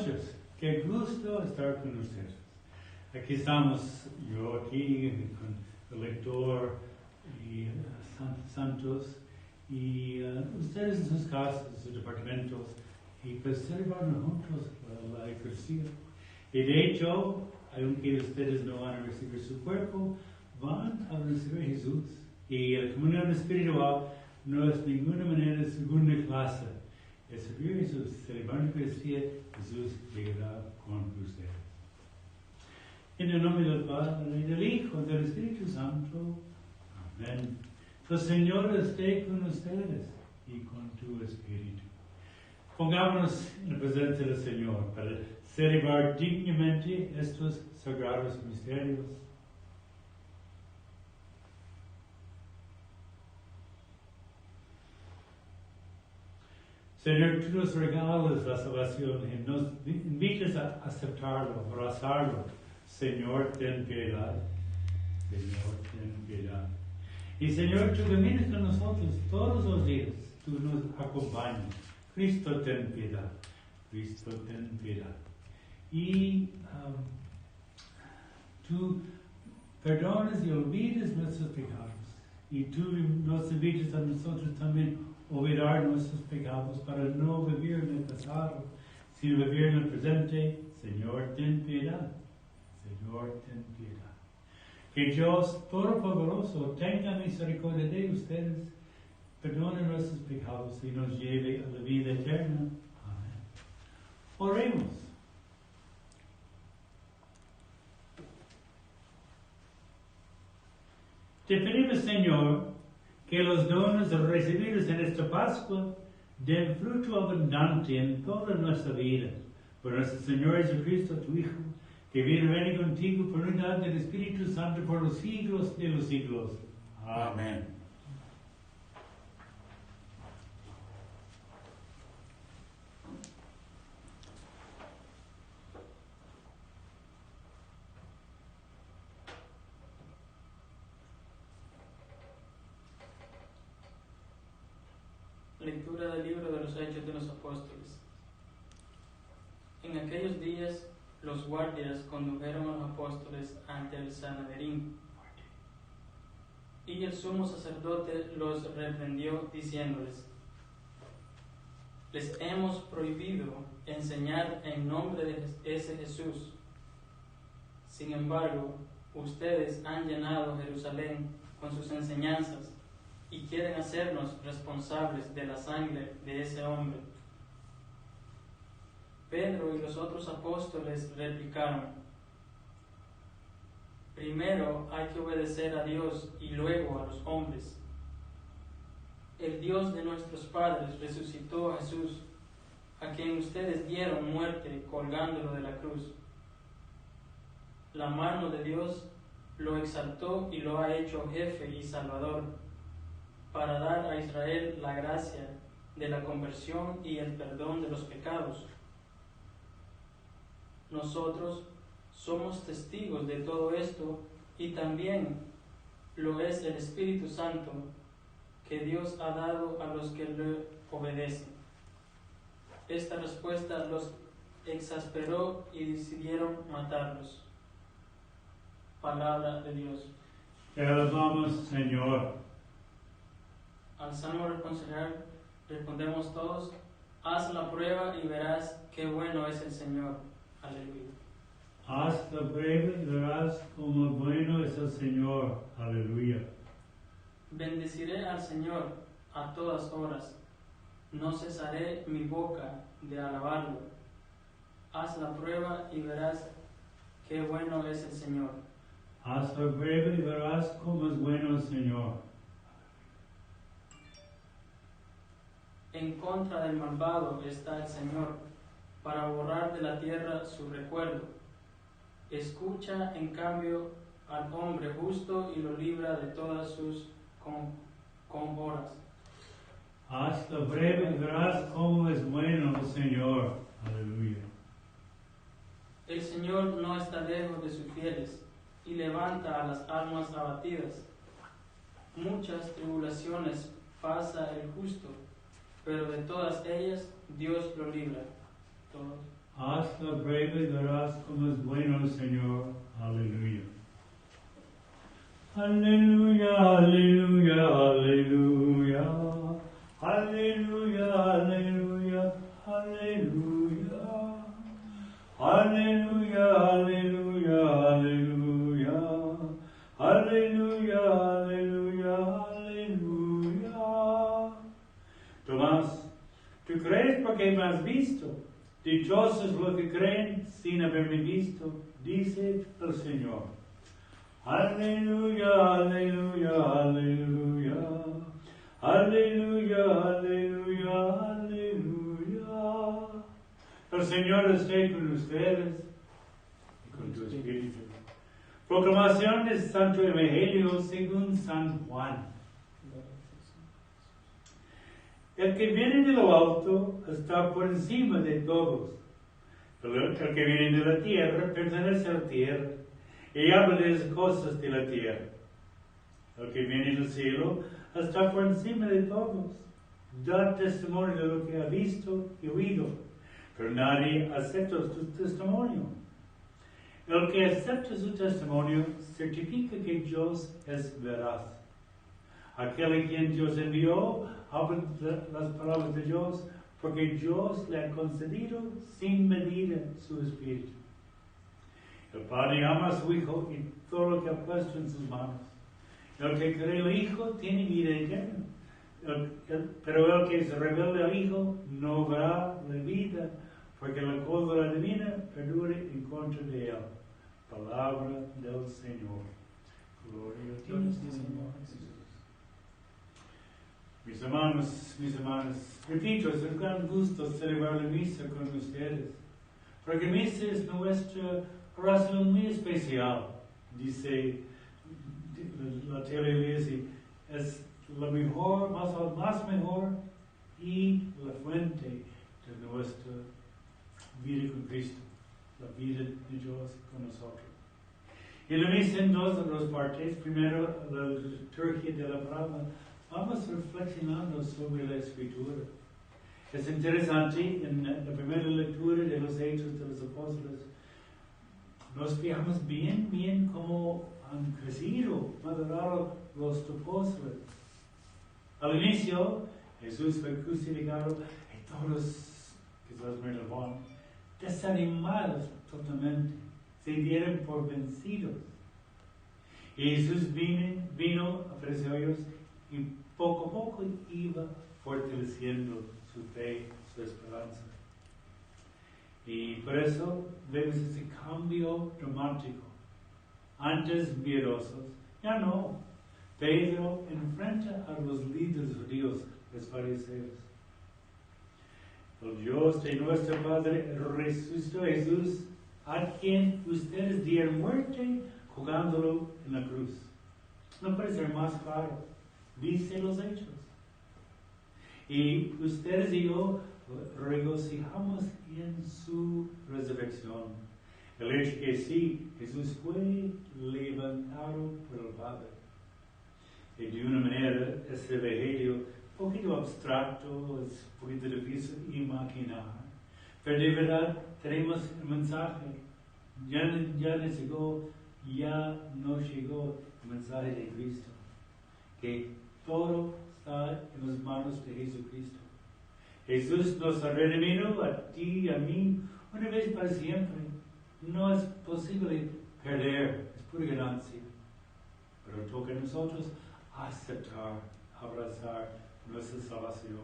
noches, qué gusto estar con ustedes. Aquí estamos, yo aquí con el lector y santos, y ustedes en sus casas, en sus departamentos, y pues celebrando juntos la Eucaristía. Y de hecho, aunque ustedes no van a recibir su cuerpo, van a recibir a Jesús. Y la comunión espiritual no es de ninguna manera segunda clase. Es recibir a Jesús, celebrar la Eucaristía, Jesús llegará con ustedes. En el nombre del Padre, del Hijo, del Espíritu Santo. Amén. El Señor esté con ustedes y con tu espíritu. Pongámonos en la presencia del Señor para celebrar dignamente estos sagrados misterios. Señor, tú nos regalas la salvación y nos invitas a aceptarlo, a abrazarlo. Señor, ten piedad. Señor, ten piedad. Y Señor, tú caminas con nosotros todos los días. Tú nos acompañas. Cristo, ten piedad. Cristo, ten piedad. Y tú perdonas y olvidas nuestros pecados. Y tú nos invitas a nosotros también a olvidar nuestros pecados para no vivir en el pasado, sino vivir en el presente. Señor, ten piedad. Señor, ten piedad. Que Dios Todopoderoso tenga misericordia de ustedes, perdone nuestros pecados y nos lleve a la vida eterna. Amén. Oremos. Te pedimos, Señor, que los dones recibidos en esta Pascua den fruto abundante en toda nuestra vida. Por nuestro Señor Jesucristo, tu Hijo, que viene contigo por unidad del Espíritu Santo por los siglos de los siglos. Amén. Lectura del libro de los Hechos de los Apóstoles. En aquellos días, los guardias condujeron a los apóstoles ante el Sanedrín, y el sumo sacerdote los reprendió diciéndoles: les hemos prohibido enseñar en nombre de ese Jesús. Sin embargo, ustedes han llenado Jerusalén con sus enseñanzas y quieren hacernos responsables de la sangre de ese hombre. Pedro y los otros apóstoles replicaron: primero hay que obedecer a Dios y luego a los hombres. El Dios de nuestros padres resucitó a Jesús, a quien ustedes dieron muerte colgándolo de la cruz. La mano de Dios lo exaltó y lo ha hecho jefe y salvador, para dar a Israel la gracia de la conversión y el perdón de los pecados. Nosotros somos testigos de todo esto y también lo es el Espíritu Santo que Dios ha dado a los que le obedecen. Esta respuesta los exasperó y decidieron matarlos. Palabra de Dios. Te alabamos, Señor. Al salmo responsorial respondemos todos: haz la prueba y verás qué bueno es el Señor. Aleluya. Haz la prueba y verás cómo bueno es el Señor. Aleluya. Bendeciré al Señor a todas horas. No cesaré mi boca de alabarlo. Haz la prueba y verás qué bueno es el Señor. Haz la prueba y verás cómo es bueno el Señor. En contra del malvado está el Señor, para borrar de la tierra su recuerdo. Escucha, en cambio, al hombre justo y lo libra de todas sus conjuras. Haz la prueba y verás cómo es bueno el Señor. Aleluya. El Señor no está lejos de sus fieles y levanta a las almas abatidas. Muchas tribulaciones pasa el justo, pero de todas ellas Dios lo libra. Todos. Haz la prueba y verás cómo es bueno el Señor. Aleluya. Aleluya, aleluya, aleluya. Aleluya, aleluya, aleluya. Aleluya, aleluya, aleluya. Aleluya, aleluya, aleluya. Tomás, tú crees porque me has visto. Dichosos los que creen sin haberme visto, dice el Señor. Aleluya, aleluya, aleluya. Aleluya, aleluya, aleluya. El Señor esté con ustedes y con tu espíritu. Proclamación del Santo Evangelio según San Juan. El que viene de lo alto está por encima de todos. El que viene de la tierra pertenece a la tierra y habla de las cosas de la tierra. El que viene del cielo está por encima de todos. Da testimonio de lo que ha visto y oído, pero nadie acepta su testimonio. El que acepta su testimonio certifica que Dios es veraz. Aquel a quien Dios envió habla las palabras de Dios, porque Dios le ha concedido sin medida su espíritu. El Padre ama a su Hijo y todo lo que ha puesto en sus manos. El que cree el Hijo tiene vida eterna, pero el que se rebelde al Hijo no verá la vida, porque la cólera divina perdure en contra de él. Palabra del Señor. Gloria a ti, Señor Jesús. Mis hermanos, repito, es un gran gusto celebrar la misa con ustedes, porque misa es nuestra oración muy especial. Dice la teleiglesia, es la mejor, más mejor y la fuente de nuestra vida con Cristo, la vida de Dios con nosotros. Y la misa en dos partes. Primero, la liturgia de la palabra. Vamos reflexionando sobre la Escritura. Es interesante, en la primera lectura de los Hechos de los Apóstoles, nos fijamos bien cómo han crecido, madurado los apóstoles. Al inicio, Jesús fue crucificado y todos, quizás me lo van, desanimados totalmente, se dieron por vencidos. Y Jesús vino, apareció a ellos y poco a poco iba fortaleciendo su fe, su esperanza. Y por eso vemos ese cambio dramático. Antes miedosos, ya no. Pedro enfrenta a los líderes judíos, los fariseos. El Dios de nuestro Padre resucitó a Jesús, a quien ustedes dieron muerte jugándolo en la cruz. No puede ser más claro. Dice los Hechos. Y ustedes y yo regocijamos en su resurrección. El hecho que sí, Jesús fue levantado por el Padre. Y de una manera, este evangelio un poquito abstracto, es un poquito difícil imaginar. Pero de verdad tenemos el mensaje. Ya nos llegó el mensaje de Cristo. Que todo está en las manos de Jesucristo. Jesús nos ha redimido a ti y a mí una vez para siempre. No es posible perder, es pura ganancia. Pero toca a nosotros aceptar, abrazar nuestra salvación.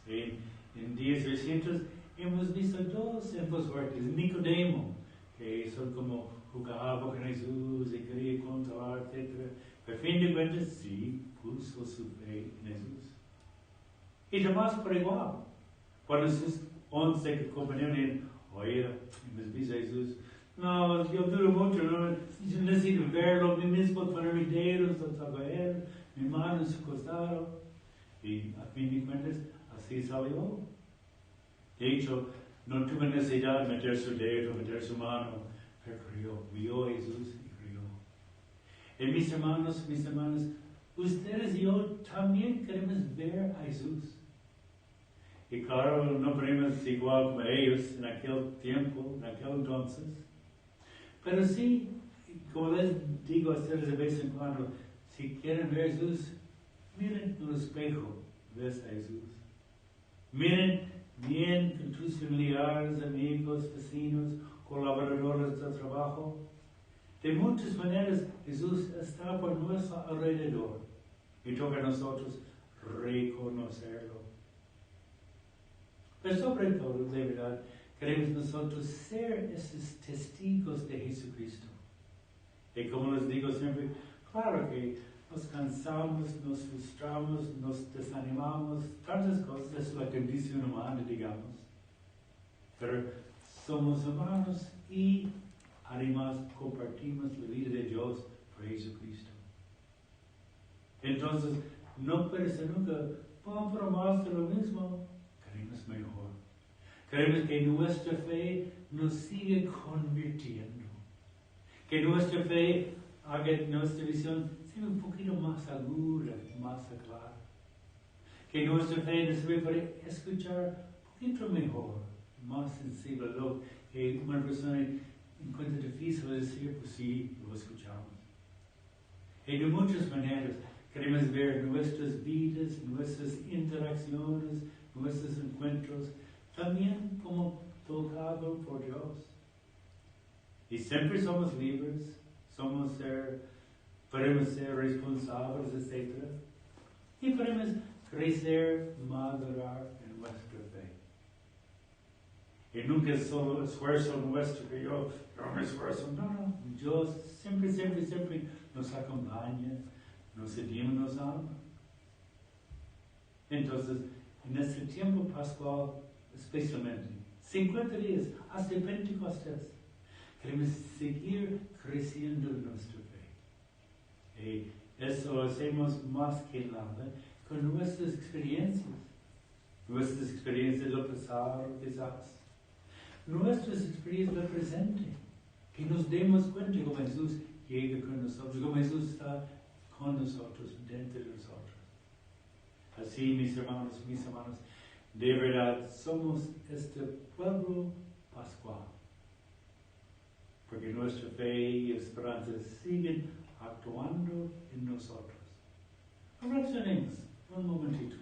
En días recientes hemos visto dos ejemplos fuertes. Nicodemo, que son como jugaba con Jesús y quería controlar, etc. Pero a fin de cuentas, sí, puso su fe en Jesús. Y Tomás por igual. Cuando sus 11 compañeros dijeron, oye, hemos visto a Jesús. No, yo dudo mucho, no, yo necesito verlo, mi mismo poner mis dedos sobre él, mi mano en su costado. Y a fin de cuentas, así salió. De hecho, no tuvo necesidad de meter su dedo, meter su mano, pero creyó, vio a Jesús y creyó. Y mis hermanos, ustedes y yo también queremos ver a Jesús. Y claro, no podemos igual como ellos en aquel tiempo, en aquel entonces. Pero sí, como les digo a ustedes de vez en cuando, si quieren ver a Jesús, miren en el espejo, ves a Jesús. Miren bien con tus familiares, amigos, vecinos, colaboradores de trabajo. De muchas maneras, Jesús está por nuestro alrededor y toca a nosotros reconocerlo. Pero sobre todo, de verdad, queremos nosotros ser esos testigos de Jesucristo. Y como les digo siempre, claro que nos cansamos, nos frustramos, nos desanimamos, tantas cosas, es la condición humana, digamos. Pero somos humanos y además compartimos la vida de Dios por Jesucristo. Entonces, no puede ser nunca, vamos por más de lo mismo, queremos mejor. Queremos que nuestra fe nos siga convirtiendo. Que nuestra fe haga nuestra visión sea un poquito más aguda, más clara. Que nuestra fe nos sirva para escuchar un poquito mejor, más sensible. Lo que una persona encuentra difícil decir, pues sí, lo escuchamos. Y de muchas maneras queremos ver nuestras vidas, nuestras interacciones, nuestros encuentros, también como tocado por Dios. Y siempre somos libres, podemos ser responsables, etc. Y podemos crecer, madurar en nuestra fe. Y nunca es solo esfuerzo nuestro, que yo me esfuerzo. No, Dios siempre nos acompaña, nos anima, nos ama. Entonces, en este tiempo pascual, especialmente, 50 días hasta Pentecostés, queremos seguir creciendo en nuestra fe. Y eso hacemos más que nada con nuestras experiencias del pasado, quizás, nuestras experiencias del presente, que nos demos cuenta cómo Jesús llega con nosotros, cómo Jesús está con nosotros, dentro de nosotros. Así, mis hermanos, de verdad somos este pueblo pascual, porque nuestra fe y esperanza siguen actuando en nosotros. Reflexionemos un momentito.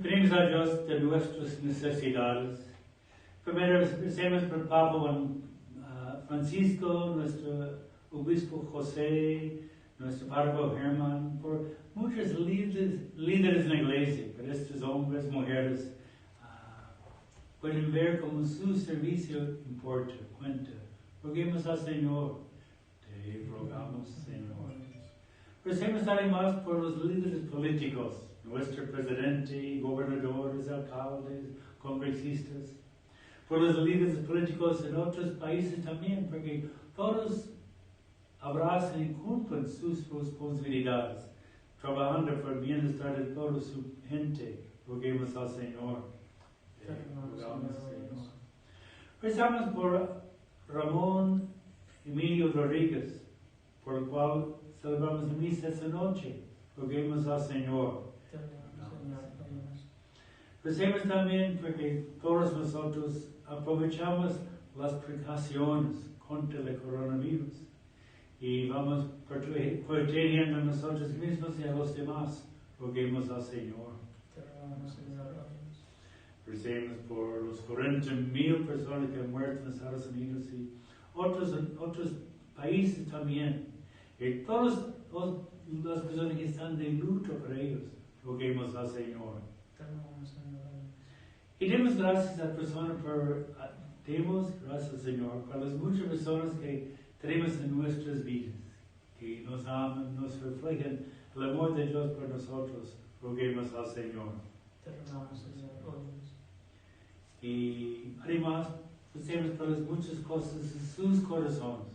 Pedimos a Dios de nuestras necesidades. Primero, empecemos por Papa Francisco, nuestro obispo José, nuestro párroco Germán, por muchos líderes en la iglesia, por estos hombres, mujeres, pueden ver cómo su servicio importa, cuenta. Roguemos al Señor, te rogamos, Señor. Recemos además por los líderes políticos, nuestro presidente, gobernadores, alcaldes, congresistas, por los líderes políticos en otros países también, porque todos abrazan y cumplen sus responsabilidades, trabajando por el bienestar de toda su gente. Roguemos al Señor. Rogamos, Señor. Rezamos por Ramón Emilio Rodríguez, por el cual celebramos la misa esta noche. Roguemos al Señor. Recemos también porque todos nosotros aprovechamos las precauciones contra el coronavirus y vamos protegiendo a nosotros mismos y a los demás. Roguemos al Señor. Recemos por los 40,000 personas que han muerto en Estados Unidos y otros países también. Y todas las personas que están de luto por ellos, roguemos al Señor. Y demos gracias a la persona demos gracias al Señor por las muchas personas que tenemos en nuestras vidas, que nos aman, nos reflejan el amor de Dios por nosotros. Roguemos al Señor. Y además, hacemos por las muchas cosas en sus corazones,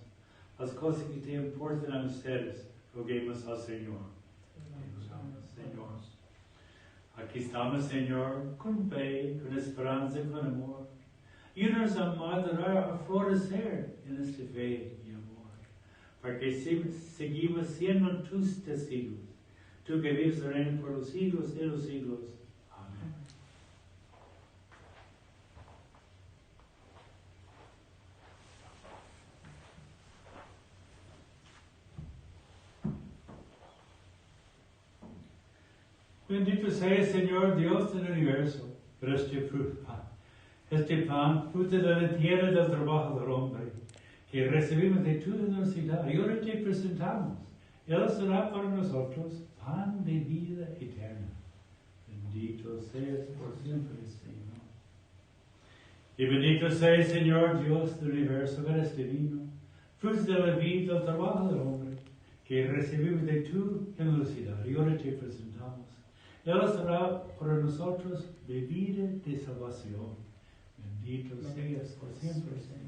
las cosas que te importan a ustedes. Roguemos al Señor. Señor. Aquí estamos, Señor, con fe, con esperanza, con amor. Ayúdanos a madurar, a florecer en esta fe y amor. Porque seguimos siendo tus testigos. Tú que vives y reinas por los siglos de los siglos. Amén. Bendito sea, Señor Dios del universo, por este pan, fruto de la tierra del trabajo del hombre, que recibimos de tu generosidad y ahora te presentamos. Él será para nosotros pan de vida eterna. Bendito seas por siempre, Señor. Y bendito sea, Señor Dios del universo, por este vino, fruto de la vida del trabajo del hombre, que recibimos de tu generosidad y ahora te presentamos. Él será para nosotros bebida de salvación. Bendito seas por siempre, Señor.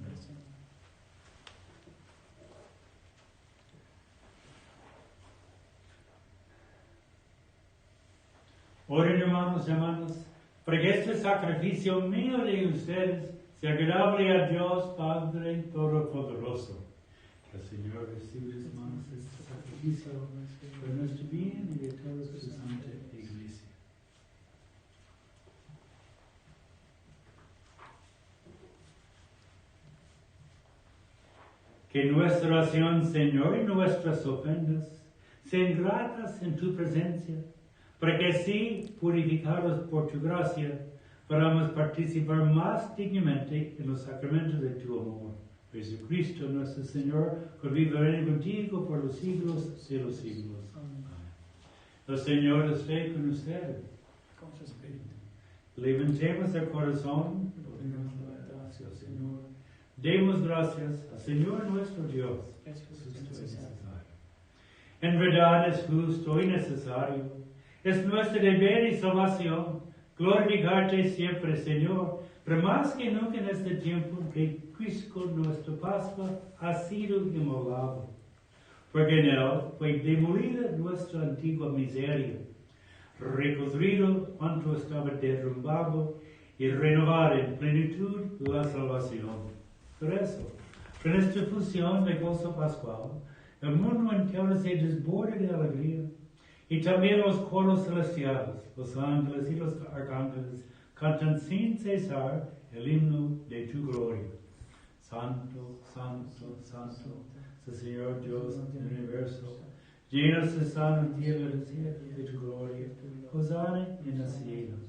Oren, hermanos y hermanas, para que este sacrificio mío de ustedes sea agradable a Dios Padre Todopoderoso. Que el Señor reciba de sus manos este sacrificio por nuestro bien y de toda su santa Iglesia. Que nuestra oración, Señor, y nuestras ofrendas sean gratas en tu presencia, para que así, purificados por tu gracia, podamos participar más dignamente en los sacramentos de tu amor. Jesucristo nuestro Señor, que vive y reina contigo por los siglos de los siglos. Amén. El Señor esté con ustedes. Con su espíritu. Levantemos el corazón, gracias, Señor. Demos gracias al Señor nuestro Dios. Es justo y necesario. En verdad es justo y necesario. Es nuestro deber y salvación glorificarte siempre, Señor, pero más que nunca en este tiempo que Cristo, nuestro Pascua, ha sido inmolado. Porque en él fue demolida nuestra antigua miseria, reconstruido cuanto estaba derrumbado y renovada en plenitud la salvación. Por eso, con esta fusión de gozo pascual, el mundo entero se desborda de alegría. Y también los coros celestiales, los ángeles y los arcángeles, cantan sin cesar el himno de tu gloria. Santo, santo, santo, es el Señor Dios del universo. Llenos están en tierra de tu gloria. Hosana en los cielos.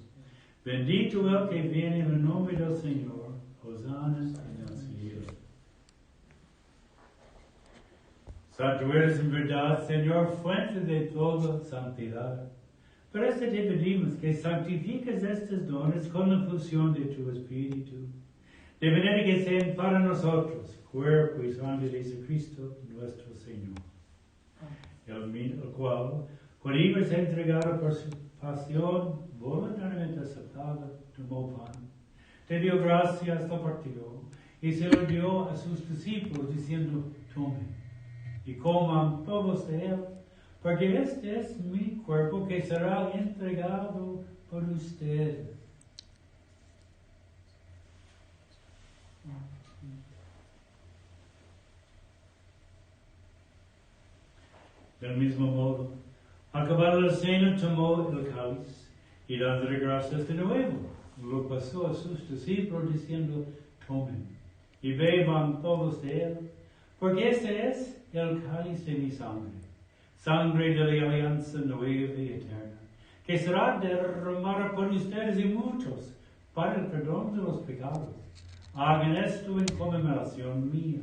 Bendito el que viene en el nombre del Señor. Hosana en el cielo. Santo eres en verdad, Señor, fuente de toda santidad. Por eso te pedimos que santifiques estos dones con la fusión de tu Espíritu, de manera que sean para nosotros cuerpo y sangre de Jesucristo, nuestro Señor. El cual, cuando iba a ser entregado por su pasión voluntariamente aceptada, tomó pan, te dio gracias, lo partió, y se lo dio a sus discípulos, diciendo, tomen y coman todos de él, porque este es mi cuerpo que será entregado por ustedes. Del mismo modo, acabado la cena, tomó el cáliz y dándole gracias de nuevo, lo pasó a sus discípulos diciendo, tomen y beban todos de él, porque este es el cáliz de mi sangre, sangre de la alianza nueva y eterna, que será derramada por ustedes y muchos para el perdón de los pecados. Hagan esto en conmemoración mía.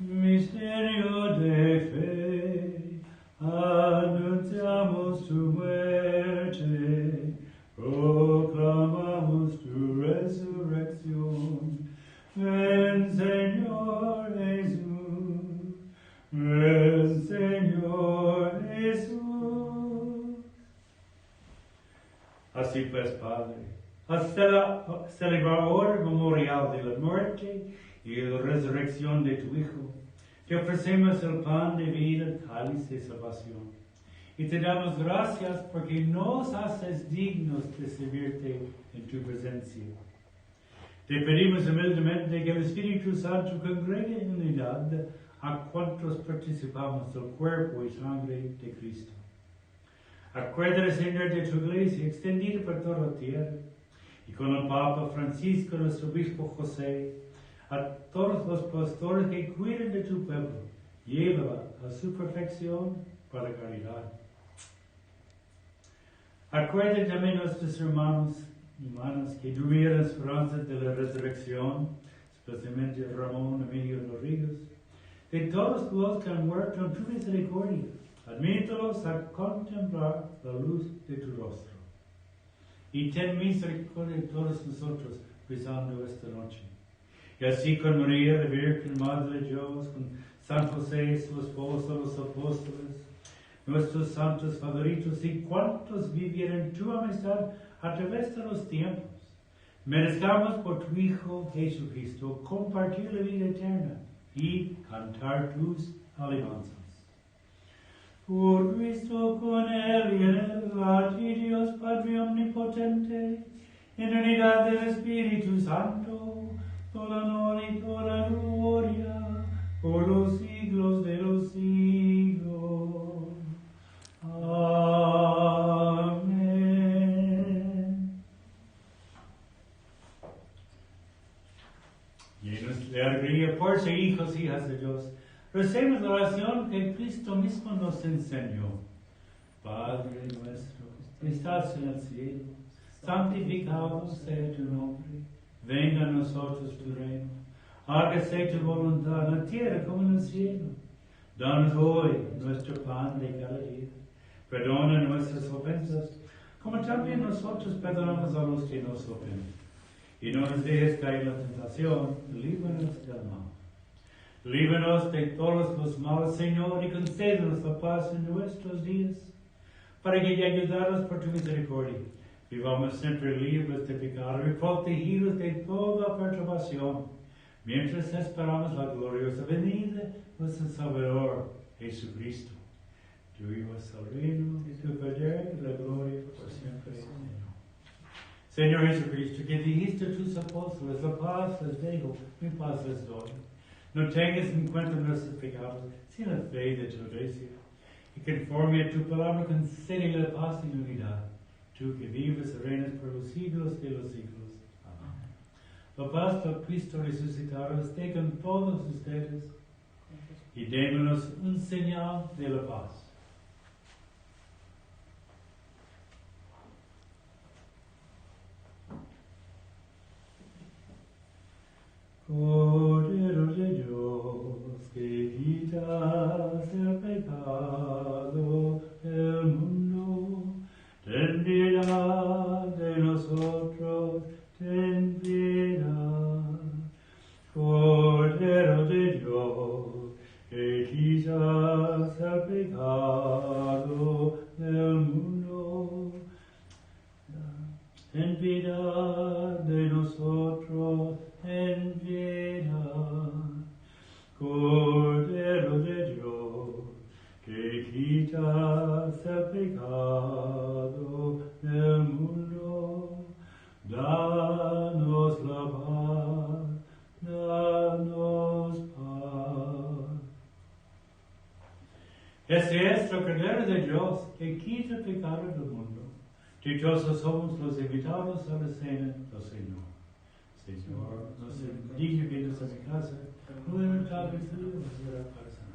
Misterio de fe, anunciamos tu muerte, proclamamos tu resurrección. Ven, Señor Jesús, ven, Señor Jesús. pues, Padre, a celebrar ahora el memorial de la muerte y la resurrección de tu Hijo, te ofrecemos el pan de vida, cáliz de salvación. Y te damos gracias porque nos haces dignos de servirte en tu presencia. Te pedimos humildemente que el Espíritu Santo congregue en unidad a cuantos participamos del cuerpo y sangre de Cristo. Acuérdate, Señor, de tu iglesia extendida por toda la tierra, y con el Papa Francisco, nuestro obispo José, a todos los pastores que cuidan de tu pueblo, llévala a su perfección para la caridad. Acuérdate también de nuestros hermanos y hermanas que durmieron la esperanza de la resurrección, especialmente Ramón Emilio Rodríguez, de todos los que han muerto en tu misericordia. Admítelos a contemplar la luz de tu rostro. Y ten misericordia de todos nosotros rezando esta noche. Y así con María, la Virgen Madre de Dios, con San José, su esposo, los apóstoles, nuestros santos favoritos y cuantos vivieron tu amistad a través de los tiempos, merezcamos por tu Hijo Jesucristo compartir la vida eterna y cantar tus alabanzas. Por Cristo, con Él y en Él, a ti Dios Padre Omnipotente, en unidad del Espíritu Santo, toda honor y toda gloria, por los siglos de los siglos. Amén. Llenos de alegría por ser hijos y hijas de Dios, recemos la oración que Cristo mismo nos enseñó. Padre nuestro, que estás en el cielo, santificado sea tu nombre. Venga a nosotros tu reino. Hágase tu voluntad en la tierra como en el cielo. Danos hoy nuestro pan de cada día. Perdona nuestras ofensas, como también nosotros perdonamos a los que nos ofenden. Y no nos dejes caer en la tentación, líbranos del mal. Líbranos de todos los males, Señor, y concédenos la paz en nuestros días, para que, ayudados por tu misericordia, vivamos siempre libres de pecado y protegidos de toda perturbación, mientras esperamos la gloriosa venida de nuestro Salvador, Jesucristo. Tuyo es el reino, y tu poder, y la gloria por siempre, Señor. Señor Jesucristo, que dijiste a tus apóstoles, la paz les dejo, mi paz les doy. No tengas en cuenta nuestros pecados, sino la fe de tu iglesia. Y conforme a tu palabra, concede la paz y la unidad. Tú que vives y reinas por los siglos de los siglos. Amén. La paz de Cristo resucitado esté con todos ustedes y démonos un señal de la paz. Cordero de Dios, que quitas el pecado del mundo, ten piedad de nosotros, ten piedad. Cordero de Dios, que quitas el pecado del mundo, ten piedad de nosotros, ten piedad. Cordero de Dios, que quitas el pecado del mundo, danos la paz, danos paz. Este es el Cordero de Dios, que quita el pecado del mundo. Dichosos somos los invitados a la cena del Señor. Señor, no se digne vienes a mi casa, no en el Padre tuyo será para sanar.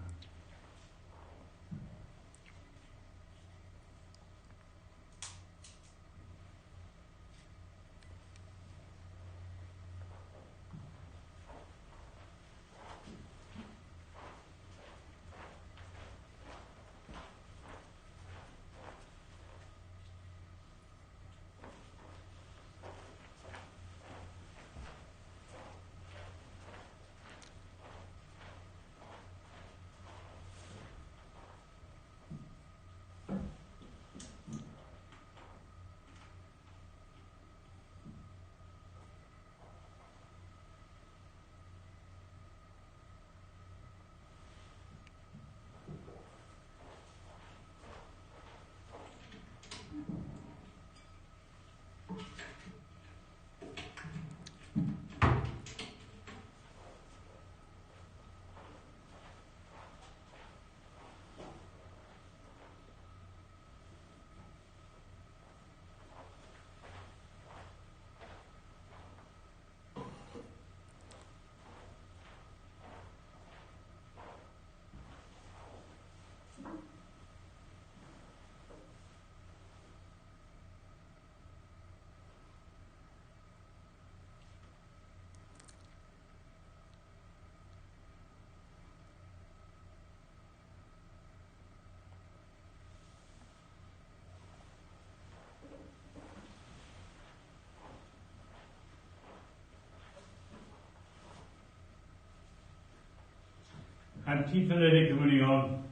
Antífona de comunión.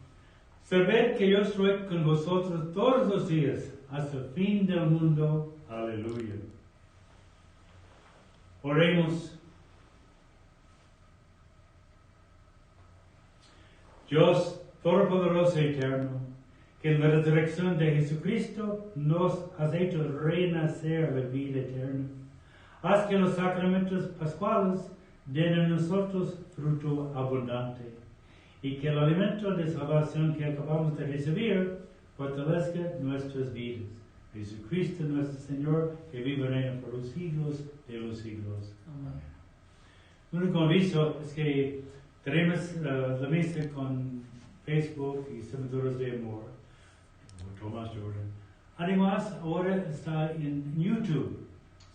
Sabed que yo estoy con vosotros todos los días hasta el fin del mundo. Aleluya. Oremos. Dios Todopoderoso y Eterno, que en la resurrección de Jesucristo nos has hecho renacer la vida eterna. Haz que los sacramentos pascuales den a nosotros fruto abundante y que el alimento de salvación que acabamos de recibir fortalezca nuestras vidas. Jesucristo nuestro Señor, que vive y reina por los siglos de los siglos. Amén. Un único aviso es que tenemos la misa con Facebook y Servidores de Amor, Tomás Jordan. Además, ahora está en YouTube.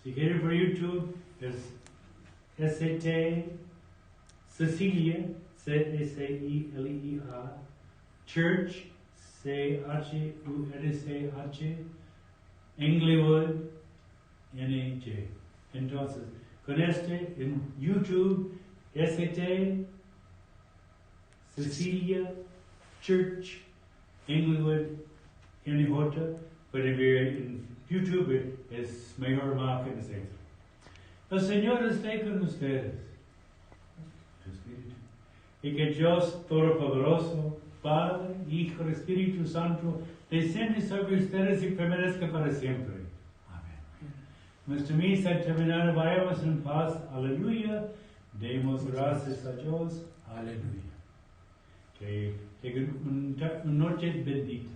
Si quieren por YouTube, es ST Cecilia, Cecilia, Church, CHURCH, Englewood, NAJ. Entonces, con en YouTube, ST Cecilia, Church, Englewood, NJ, pueden ver en YouTube, es mejor marca en el centro. El Señor esté con ustedes. Y que Dios Todopoderoso, Padre, Hijo y Espíritu Santo, desciende sobre ustedes y permanezca para siempre. Amén. Nuestra misa terminada, vayamos en paz. Aleluya. Demos gracias a Dios. Aleluya. Que una noche bendita.